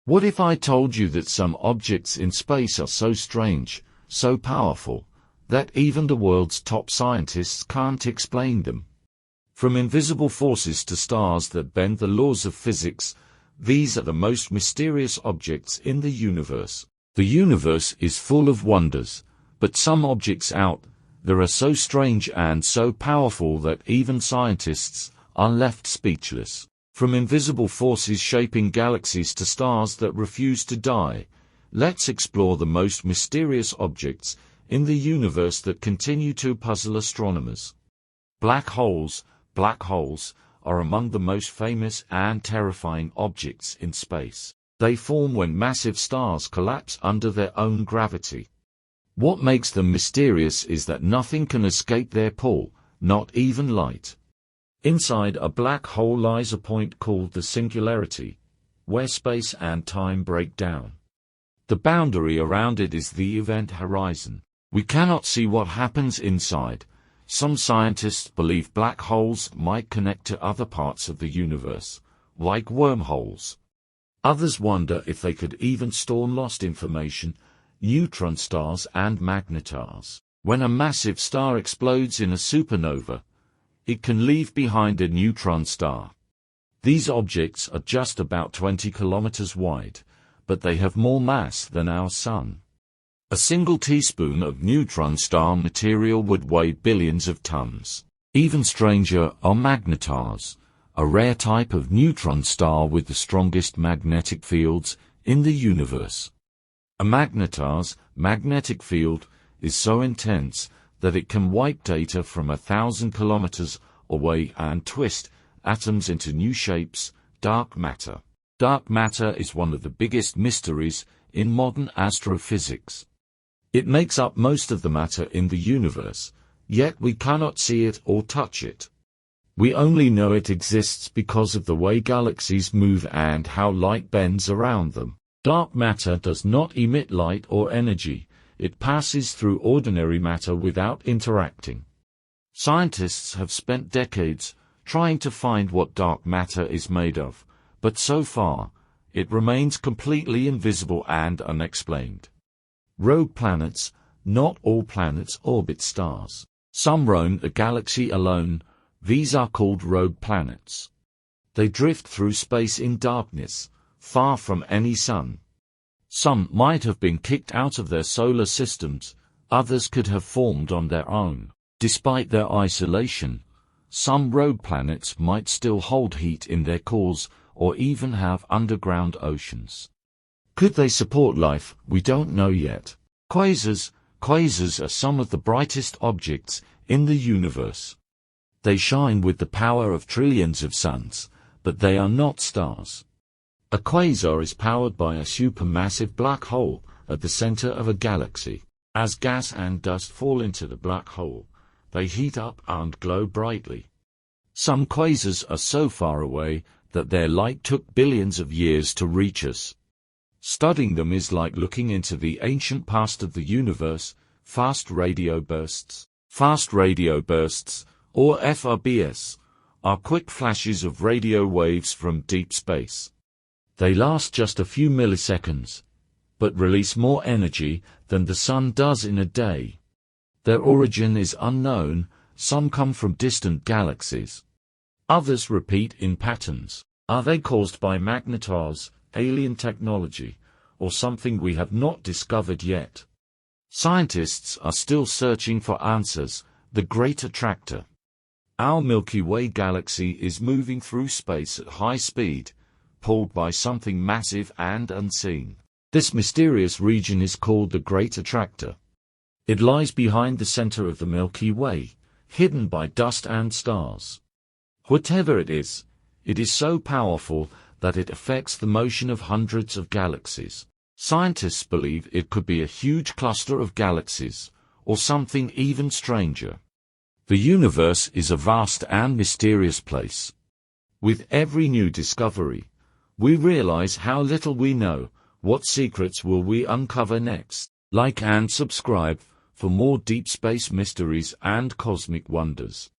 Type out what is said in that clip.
What if I told you that some objects in space are so strange, so powerful, that even the world's top scientists can't explain them? From invisible forces to stars that bend the laws of physics, these are the most mysterious objects in the universe. The universe is full of wonders, but some objects out there are so strange and so powerful that even scientists are left speechless. From invisible forces shaping galaxies to stars that refuse to die, let's explore the most mysterious objects in the universe that continue to puzzle astronomers. Black holes. Black holes are among the most famous and terrifying objects in space. They form when massive stars collapse under their own gravity. What makes them mysterious is that nothing can escape their pull, not even light. Inside a black hole lies a point called the singularity, where space and time break down. The boundary around it is the event horizon. We cannot see what happens inside. Some scientists believe black holes might connect to other parts of the universe, like wormholes. Others wonder if they could even store lost information, neutron stars and magnetars. When a massive star explodes in a supernova, it can leave behind a neutron star. These objects are just about 20 kilometers wide, but they have more mass than our Sun. A single teaspoon of neutron star material would weigh billions of tons. Even stranger are magnetars, a rare type of neutron star with the strongest magnetic fields in the universe. A magnetar's magnetic field is so intense that it can wipe data from 1,000 kilometers away and twist atoms into new shapes. Dark matter. Dark matter is one of the biggest mysteries in modern astrophysics. It makes up most of the matter in the universe, yet we cannot see it or touch it. We only know it exists because of the way galaxies move and how light bends around them. Dark matter does not emit light or energy. It passes through ordinary matter without interacting. Scientists have spent decades trying to find what dark matter is made of, but so far, it remains completely invisible and unexplained. Rogue planets. Not all planets orbit stars. Some roam the galaxy alone. These are called rogue planets. They drift through space in darkness, far from any sun. Some might have been kicked out of their solar systems, others could have formed on their own. Despite their isolation, some rogue planets might still hold heat in their cores or even have underground oceans. Could they support life? We don't know yet. Quasars. Quasars are some of the brightest objects in the universe. They shine with the power of trillions of suns, but they are not stars. A quasar is powered by a supermassive black hole at the center of a galaxy. As gas and dust fall into the black hole, they heat up and glow brightly. Some quasars are so far away that their light took billions of years to reach us. Studying them is like looking into the ancient past of the universe. Fast radio bursts. Fast radio bursts, or FRBs, are quick flashes of radio waves from deep space. They last just a few milliseconds, but release more energy than the sun does in a day. Their origin is unknown. Some come from distant galaxies. Others repeat in patterns. Are they caused by magnetars, alien technology, or something we have not discovered yet? Scientists are still searching for answers. The Great Attractor. Our Milky Way galaxy is moving through space at high speed, pulled by something massive and unseen. This mysterious region is called the Great Attractor. It lies behind the center of the Milky Way, hidden by dust and stars. Whatever it is so powerful that it affects the motion of hundreds of galaxies. Scientists believe it could be a huge cluster of galaxies, or something even stranger. The universe is a vast and mysterious place. With every new discovery, we realize how little we know. What secrets will we uncover next? Like and subscribe for more deep space mysteries and cosmic wonders.